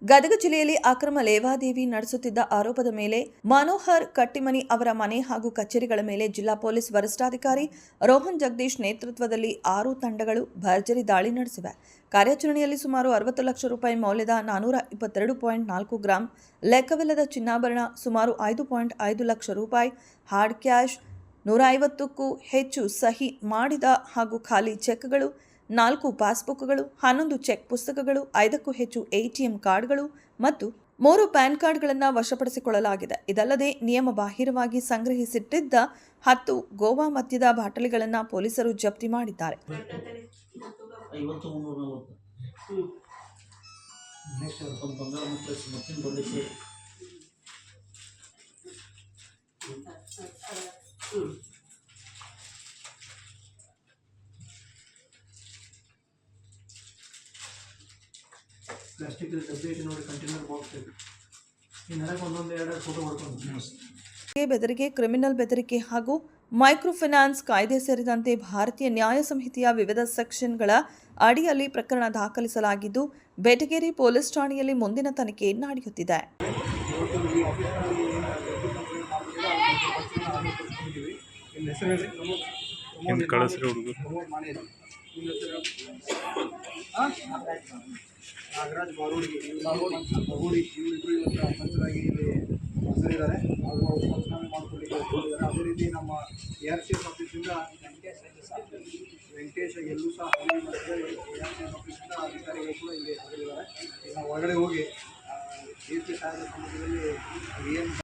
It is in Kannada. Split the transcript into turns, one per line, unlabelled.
ಗದಗ ಜಿಲ್ಲೆಯಲ್ಲಿ ಅಕ್ರಮ ಲೇವಾದೇವಿ ನಡೆಸುತ್ತಿದ್ದ ಆರೋಪದ ಮೇಲೆ ಮನೋಹರ್ ಕಟ್ಟಿಮನಿ ಅವರ ಮನೆ ಹಾಗೂ ಕಚೇರಿಗಳ ಮೇಲೆ ಜಿಲ್ಲಾ ಪೊಲೀಸ್ ವರಿಷ್ಠಾಧಿಕಾರಿ ರೋಹನ್ ಜಗದೀಶ್ ನೇತೃತ್ವದಲ್ಲಿ 6 ತಂಡಗಳು ಭರ್ಜರಿ ದಾಳಿ ನಡೆಸಿವೆ. ಕಾರ್ಯಾಚರಣೆಯಲ್ಲಿ ಸುಮಾರು 60 ಲಕ್ಷ ರೂಪಾಯಿ ಮೌಲ್ಯದ 422.4 ಗ್ರಾಂ ಲೆಕ್ಕವಿಲ್ಲದ ಚಿನ್ನಾಭರಣ, ಸುಮಾರು 5.5 ಲಕ್ಷ ರೂಪಾಯಿ ಹಾರ್ಡ್ ಕ್ಯಾಶ್, 150ಕ್ಕೂ ಹೆಚ್ಚು ಸಹಿ ಮಾಡಿದ ಹಾಗೂ ಖಾಲಿ ಚೆಕ್ಗಳು, 4 ಪಾಸ್ಬುಕ್ಗಳು, 11 ಚೆಕ್ ಪುಸ್ತಕಗಳು, 5ಕ್ಕೂ ಹೆಚ್ಚು ಎಟಿಎಂ ಕಾರ್ಡ್ಗಳು ಮತ್ತು 3 ಪ್ಯಾನ್ ಕಾರ್ಡ್ಗಳನ್ನು ವಶಪಡಿಸಿಕೊಳ್ಳಲಾಗಿದೆ. ಇದಲ್ಲದೆ ನಿಯಮ ಬಾಹಿರವಾಗಿ ಸಂಗ್ರಹಿಸಿಟ್ಟಿದ್ದ 10 ಗೋವಾ ಮದ್ಯದ ಬಾಟಲಿಗಳನ್ನು ಪೊಲೀಸರು ಜಪ್ತಿ ಮಾಡಿದ್ದಾರೆ.
ಪ್ಲಾಸ್ಟಿಕ್ ಡಬ್ಬಿ ಐತಿ ನೋಡಿ, ಕಂಟೈನರ್ ಬಾಕ್ಸ್ ಐತಿ. ಈ ನರಕ್ಕೆ ಒಂದೊಂದು ಎರಡು ಫೋಟೋ ಹೊಡ್ಕೊಂಡು
ಬೆದರಿಕೆ, ಕ್ರಿಮಿನಲ್ ಬೆದರಿಕೆ ಹಾಗೂ ಮೈಕ್ರೋ ಫೈನಾನ್ಸ್ ಕಾಯ್ದೆ ಸೇರಿದಂತೆ ಭಾರತೀಯ ನ್ಯಾಯ ಸಂಹಿತೆಯ ವಿವಿಧ ಸೆಕ್ಷನ್ಗಳ ಅಡಿಯಲ್ಲಿ ಪ್ರಕರಣ ದಾಖಲಿಸಲಾಗಿದ್ದು, ಬೆಟಗೇರಿ ಪೊಲೀಸ್ ಠಾಣೆಯಲ್ಲಿ ಮುಂದಿನ ತನಿಖೆ ನಡೆಯುತ್ತಿದೆ.
ನಾಗರಾಜ್ ಬಾರೂಡಿ ಇವರಿಬ್ಬರು ಮಂತ್ರಾಗಿ ಇಲ್ಲಿ ಹಾಜರಿದ್ದಾರೆ ಹಾಗೂ ಅವರು ಪಂಚನಾಮೆ ಮಾಡಿಕೊಳ್ಳಿಕ್ಕೆ ಹೋಗಿದ್ದಾರೆ. ಅದೇ ರೀತಿ ನಮ್ಮ ARCS ಆಫೀಸಿಂದ ವೆಂಕಟೇಶ್ ಎಲ್ಲೂ ಸಹ ARCS ಆಫೀಸಿಂದ ಅಧಿಕಾರಿಗಳು ಕೂಡ ಇಲ್ಲಿ ಹಾಜರಿದ್ದಾರೆ. ನಾವು ಹೊರಗಡೆ ಹೋಗಿ DSP ಸಾಹೇಬರ ಸಮ್ಮುಖದಲ್ಲಿ ಏನು